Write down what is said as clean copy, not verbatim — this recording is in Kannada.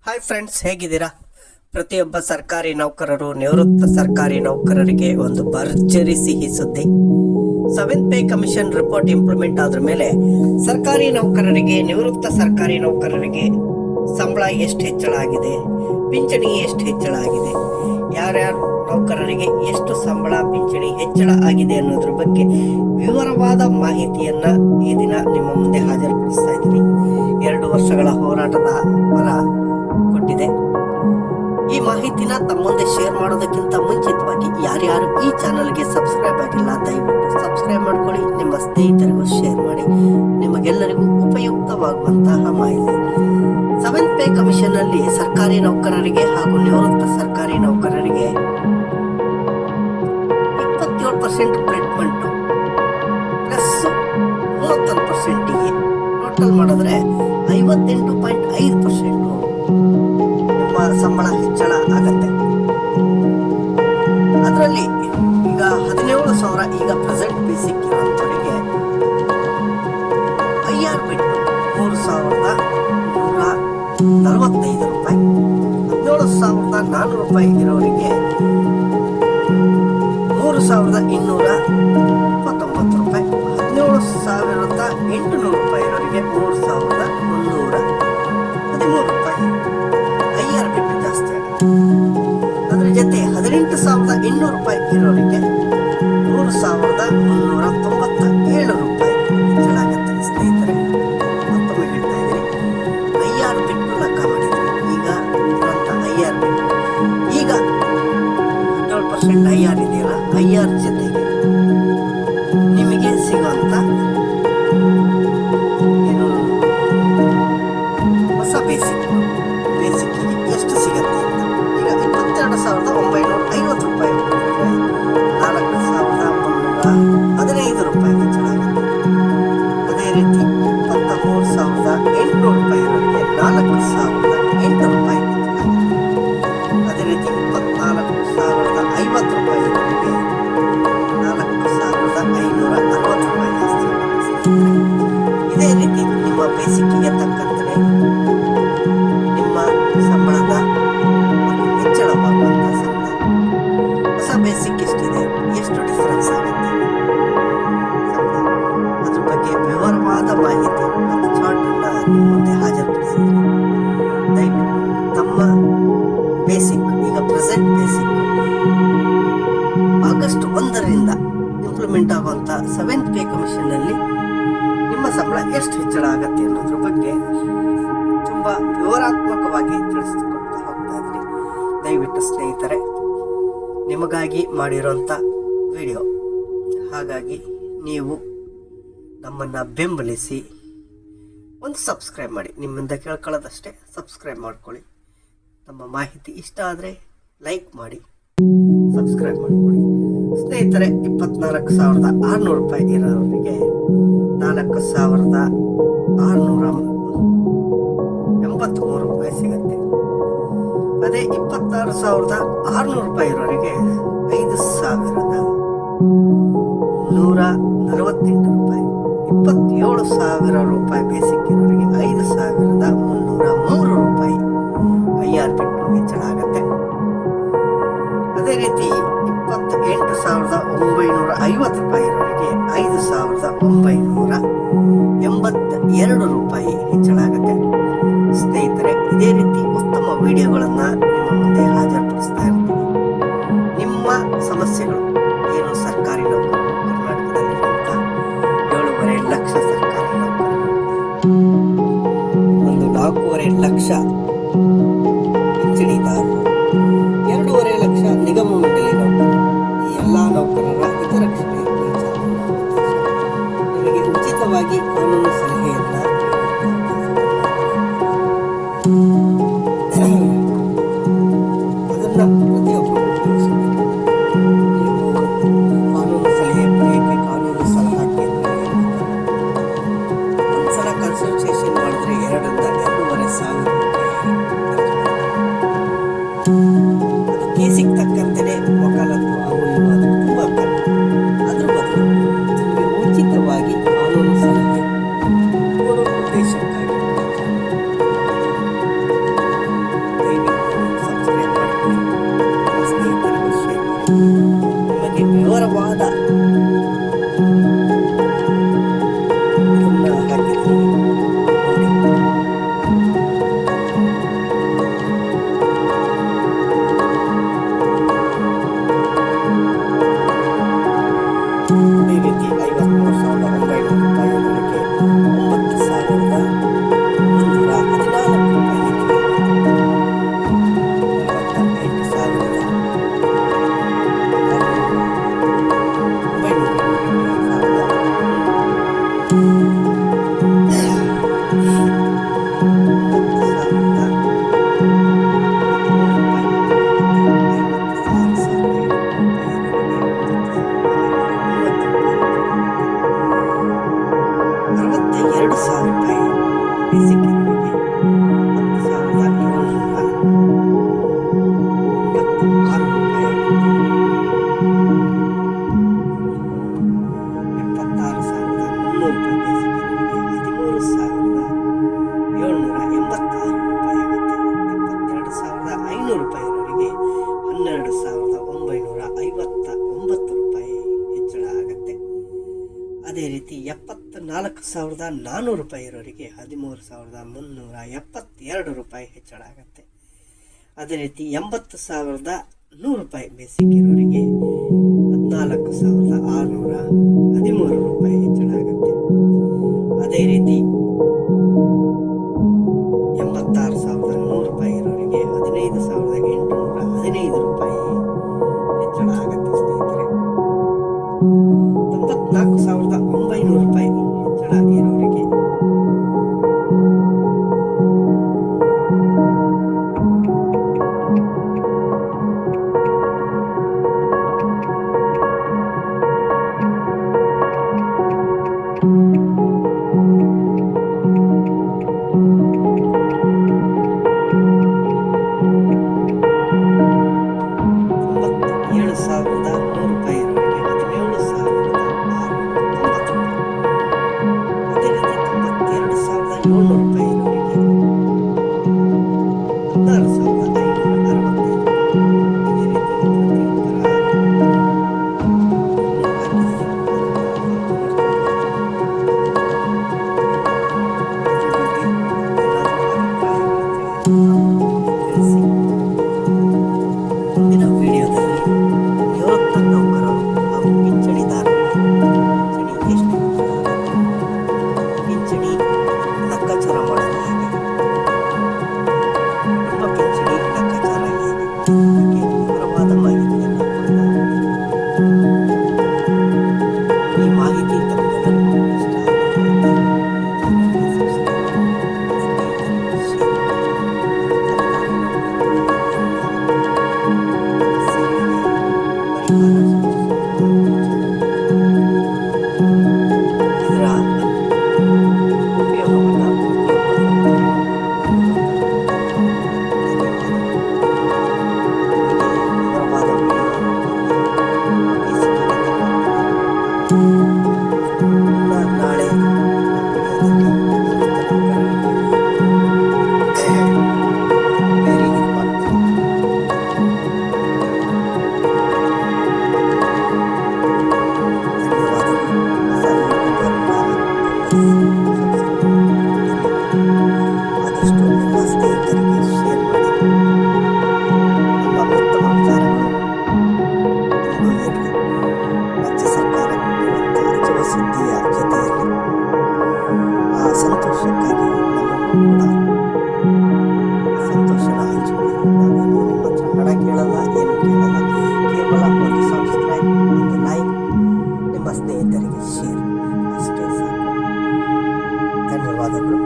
ಹಾಯ್ ಫ್ರೆಂಡ್ಸ್, ಹೇಗಿದ್ದೀರಾ? ಪ್ರತಿಯೊಬ್ಬ ಸರ್ಕಾರಿ ನೌಕರರು, ನಿವೃತ್ತ ಸರ್ಕಾರಿ ನೌಕರರಿಗೆ ಒಂದು ಭರ್ಜರಿ ಸಿಹಿ ಸುದ್ದಿ. 7th pay commission report implement ಆದ್ರ ಮೇಲೆ ಸರ್ಕಾರಿ ನೌಕರರಿಗೆ, ನಿವೃತ್ತ ಸರ್ಕಾರಿ ನೌಕರರಿಗೆ ಸಂಬಳ ಎಷ್ಟು ಹೆಚ್ಚಳ ಆಗಿದೆ, ಪಿಂಚಣಿ ಎಷ್ಟು ಹೆಚ್ಚಳ ಆಗಿದೆ, ಯಾರ್ಯಾರು ನೌಕರರಿಗೆ ಎಷ್ಟು ಸಂಬಳ ಪಿಂಚಣಿ ಹೆಚ್ಚಳ ಆಗಿದೆ ಅನ್ನೋದ್ರ ಬಗ್ಗೆ ವಿವರವಾದ ಮಾಹಿತಿಯನ್ನ ಈ ದಿನ ನಿಮ್ಮ ಮುಂದೆ ಹಾಜರುಪಡಿಸ್ತಾ ಇದ್ದೀನಿ. 2 ವರ್ಷಗಳ ಹೋರಾಟದ ಫಲ ಕೊಟ್ಟಿದೆ. ಈ ಮಾಹಿತಿನ ತಮ್ಮ ಮುಂದೆ ಶೇರ್ ಮಾಡೋದಕ್ಕಿಂತ ಮುಂಚಿತವಾಗಿ ಯಾರ್ಯಾರು ಈ ಚಾನಲ್ಗೆ ಸಬ್ಸ್ಕ್ರೈಬ್ ಆಗಿಲ್ಲ, ದಯವಿಟ್ಟು ಸಬ್ಸ್ಕ್ರೈಬ್ ಮಾಡ್ಕೊಳ್ಳಿ, ನಿಮ್ಮ ಸ್ನೇಹಿತರಿಗೂ ಶೇರ್ ಮಾಡಿ. ನಿಮಗೆಲ್ಲರಿಗೂ ಉಪಯುಕ್ತವಾಗುವಂತಹ ಮಾಹಿತಿ. 7th ಪೇ ಕಮಿಷನ್ ಅಲ್ಲಿ ಸರ್ಕಾರಿ ನೌಕರರಿಗೆ ಹಾಗೂ ನಿವೃತ್ತ ಸರ್ಕಾರಿ ನೌಕರರಿಗೆ 27% ಕ್ರೆಡಿಟ್ಮೆಂಟ್ ಪ್ಲಸ್ 31% ಟೋಟಲ್ ಮಾಡಿದ್ರೆ 58.5% ನಿಮ್ಮ ಸಂಬಳ ಹೆಚ್ಚಳ ಆಗತ್ತೆ. ಅದರಲ್ಲಿ ಈಗ 17,000 ಈಗ ಪ್ರೆಸೆಂಟ್ ಬೇಸಿಕ್ ಇರುವಂತವರಿಗೆ IR ಬಿಟ್ಟು 3,145 ರೂಪಾಯಿ, 17,400 ರೂಪಾಯಿ ಇರೋರಿಗೆ 3,229 ರೂಪಾಯಿ, 17,800 ರೂಪಾಯಿ ಇರೋರಿಗೆ 3,313 ರೂಪಾಯಿ IR ಬಿಟ್ಟು ಜಾಸ್ತಿ ಆಗುತ್ತೆ. ಅದ್ರ ಜೊತೆ 18,800 ರೂಪಾಯಿ ಇರೋರಿಗೆ 3,397 ರೂಪಾಯಿ ಹೆಚ್ಚಳ ಆಗುತ್ತೆ. ಸ್ನೇಹಿತರೆ, ಮತ್ತೊಮ್ಮೆ ಹೇಳ್ತಾ ಇದ್ದೀನಿ, IR ಬಿಟ್ಟು ಲೆಕ್ಕ ಮಾಡಿದ್ರೆ ಈಗ ಇರುವಂತ IR ಬಿಟ್ಟು ಈಗ 17% IR ಇದೆಯಲ್ಲ, IR ಜೊತೆಗೆ ನಿಮಗೆ ಸಿಗುವಂತ ಹೊಸ ಬೇಸಿಕ್ ಎಷ್ಟು ಸಿಗತ್ತೆ ಅಂತ ಈಗ 22,950 ರೂಪಾಯಿ, 4,315 ರೂಪಾಯಿ ಹೆಚ್ಚಳ ಆಗುತ್ತೆ. ಅದೇ ರೀತಿ 23,800 ರೂಪಾಯಿ ಇರೋರಿಗೆ 4,008 ರೂಪಾಯಿ ಹೆಚ್ಚಳ ಆಗುತ್ತೆ. ಅದೇ ರೀತಿ 24,050 ರೂಪಾಯಿ ಇರೋರಿಗೆ 4,560 ರೂಪಾಯಿ ಜಾಸ್ತಿ ಆಗುತ್ತೆ. ಇದೇ ರೀತಿ ನಿಮ್ಮ ಬೇಸಿಕ್ಕಿಗೆ ತಕ್ಕಂತೆ ನಿಮ್ಮ ಸಂಬಳದ ಹೆಚ್ಚಳವಾಗುವಂತಹ ಸಂಬಳ, ಹೊಸ ಬೇಸಿಕ್ ಎಷ್ಟಿದೆ, ಎಷ್ಟು ಡಿಫರೆನ್ಸ್ ಆಗುತ್ತೆ ಸಂಬಳ, ಅದ್ರ ಬಗ್ಗೆ ವಿವರವಾದ ಮಾಹಿತಿ ಮತ್ತು ಚಾರ್ಟ್ ಅನ್ನ ನಿಮ್ಮ ಮುಂದೆ ಹಾಜರುಪಡಿಸಿದ್ದೀನಿ. ದಯವಿಟ್ಟು ತಮ್ಮ ಬೇಸಿಕ್, ಈಗ ಪ್ರೆಸೆಂಟ್ ಬೇಸಿಕ್ ಆಗಸ್ಟ್ 1ರಿಂದ ಇಂಪ್ಲಿಮೆಂಟ್ ಆಗುವಂತ 7th ಪೇ ಕಮಿಷನ್ ನಲ್ಲಿ ನಿಮ್ಮ ಸಂಬಳ ಎಷ್ಟು ಹೆಚ್ಚಳ ಆಗತ್ತೆ ಅನ್ನೋದ್ರ ಬಗ್ಗೆ ತುಂಬಾ ವಿವರಾತ್ಮಕವಾಗಿ ತಿಳಿಸಿಕೊಡ್ತಾ ಹೋಗ್ತಾ ಇದ್ದೀನಿ. ದಯವಿಟ್ಟು ಸ್ನೇಹಿತರೆ, ನಿಮಗಾಗಿ ಮಾಡಿರೋಂಥ ವಿಡಿಯೋ, ಹಾಗಾಗಿ ನೀವು ನಮ್ಮನ್ನ ಬೆಂಬಲಿಸಿ ಒಂದು ಸಬ್ಸ್ಕ್ರೈಬ್ ಮಾಡಿ. ನಿಮ್ಮಿಂದ ಕೇಳ್ಕೊಳ್ಳೋದಷ್ಟೇ, ಸಬ್ಸ್ಕ್ರೈಬ್ ಮಾಡ್ಕೊಳ್ಳಿ. ನಮ್ಮ ಮಾಹಿತಿ ಇಷ್ಟ ಆದರೆ ಲೈಕ್ ಮಾಡಿ, ಸಬ್ಸ್ಕ್ರೈಬ್ ಮಾಡ್ಕೊಳ್ಳಿ. ಸ್ನೇಹಿತರೆ, 24,600 ರೂಪಾಯಿ ಇರೋರಿಗೆ 4,683 ರೂಪಾಯಿ ಸಿಗುತ್ತೆ. ಅದೇ 26,600 ರೂಪಾಯಿ ಇರೋರಿಗೆ 5,148 ರೂಪಾಯಿ, 27,000 ರೂಪಾಯಿ ಬೇಸಿಕ್ ಇರೋರಿಗೆ 5,303 ರೂಪಾಯಿ IR ಬಿಟ್ಟು ಹೆಚ್ಚಳ ಆಗುತ್ತೆ. ಅದೇ ರೀತಿ 28,950 ರೂಪಾಯಿ ಇರೋರಿಗೆ 5,982 ರೂಪಾಯಿ ಹೆಚ್ಚಳ ಆಗುತ್ತೆ. ಸ್ನೇಹಿತರೆ, ಇದೇ ರೀತಿ ಉತ್ತಮ ವಿಡಿಯೋಗಳನ್ನ ನಿಮ್ಮ ಮುಂದೆ ಹಾಜರುಪಡಿಸ್ತಾ ಇರ್ತೀನಿ. ನಿಮ್ಮ ಸಮಸ್ಯೆಗಳು ಏನು? ಸರ್ಕಾರಿ ನೌಕರರು, ಕರ್ನಾಟಕದಲ್ಲಿರುವಂತ 7.5 ಲಕ್ಷ ಸರ್ಕಾರಿ ನೌಕರರು, ಒಂದು 4.5 ಲಕ್ಷ ಪಿಂಚಣಿದಾರರು, 2.5 ಲಕ್ಷ ನಿಗಮ ಮಂಡಳಿ ನೌಕರರು, ಈ ಎಲ್ಲಾ ನೌಕರರ ಹಿತರಕ್ಷಣೆ ನಿಮಗೆ ಉಚಿತವಾಗಿ ಕಾನೂನು ಸಲಹೆಯನ್ನ ಅದನ್ನ ಪ್ರತಿಯೊಬ್ಬರು ಉಪಯೋಗಿಸಬೇಕು. ನೀವು ಕಾನೂನು ಸಲಹೆ ಪಡೆಯಕ್ಕೆ ಕಾನೂನು ಸಲಹಾ ಕೇಂದ್ರ ಒಂದ್ಸಲ ಕನ್ಸಲ್ಟೇಷನ್ ಮಾಡಿದ್ರೆ 2,000 ರಿಂದ 2,500 ರೂಪಾಯಿ. 14,400 ರೂಪಾಯಿ ಇರೋರಿಗೆ 13,372 ರೂಪಾಯಿ ಹೆಚ್ಚಳ ಆಗುತ್ತೆ. ಅದೇ ರೀತಿ 80,100 ರೂಪಾಯಿ ಬೇಸಿಕ್ ಇರೋರಿಗೆ 14,613 ರೂಪಾಯಿ ಹೆಚ್ಚಳ ಆಗುತ್ತೆ. ಅದೇ ರೀತಿ 86,100 ರೂಪಾಯಿ ಇರೋರಿಗೆ 15,815 ರೂಪಾಯಿ ಹೆಚ್ಚಳ ಆಗುತ್ತೆ ಸ್ನೇಹಿತರೆ. 94,900 ರೂಪಾಯಿ ಹೆಚ್ಚಳ ಇರೋರಿಗೆ 97,100 ರೂಪಾಯಿ ಇರೋರಿಗೆ 17,690 ರೂಪಾಯಿ. ಅದೇ ರೀತಿ 92,700 ರೂಪಾಯಿ ಇರೋರಿಗೆ 16,565 ಇದೇ ರೀತಿ ತಿಳಿಸಿ. ಮುಂದಿನ ವಿಡಿಯೋದಲ್ಲಿ ನಿವೃತ್ತ ನೌಕರರು ಹಾಗೂ ಪಿಂಚಣಿದಾರರಿಗೆ ಪಿಂಚಣಿ ಎಷ್ಟು ಪಿಂಚಣಿ ಲೆಕ್ಕಾಚಾರ ಮಾಡೋದು ಹೇಗೆ, ಕುಟುಂಬ ಪಿಂಚಣಿ ಲೆಕ್ಕಾಚಾರ ಹೇಗೆ ಬಗ್ಗೆ ವಿವರವಾದ ಮಾಹಿತಿಯನ್ನು ಕೊಡಲಾಗಿದೆ. ಈ ಮಾಹಿತಿ ತಮಗೆಲ್ಲರಿಗೂ ಇಷ್ಟ ಇದರ ಉಪಯೋಗವನ್ನು ನಾಳೆ ಆದಷ್ಟು ನಿಮ್ಮ ಸ್ನೇಹಿತರಿಗೆ ಶೇರ್ ಮಾಡಿ. ನಮ್ಮ ಉತ್ತಮ ವಿಚಾರಗಳು ಇನ್ನೂ ಇರಲಿ. ರಾಜ್ಯ ಸರ್ಕಾರ ಕೊಟ್ಟಿರುವಂತಹ ಜೀವ ಸುದ್ದಿಯ ಜೊತೆಯಲ್ಲಿ ಆ ಸಂತೋಷಕ್ಕಾಗಿ ನಮಗೂ ಕೂಡ ಸಂತೋಷನ ಹಂಚಿಕೊಳ್ಳಿ. ನಾವೇನು ನಿಮ್ಮ ಹತ್ರ ಹಣ ಕೇಳಲ್ಲ, ಏನು ಕೇಳಲ್ಲ. ಕೇವಲ ಒಂದು ಸಬ್ಸ್ಕ್ರೈಬ್, ಒಂದು ಲೈಕ್, ನಿಮ್ಮ ಸ್ನೇಹಿತರಿಗೆ ಶೇರ್, ಅಷ್ಟೇ ಸಾಕು. ಧನ್ಯವಾದಗಳು.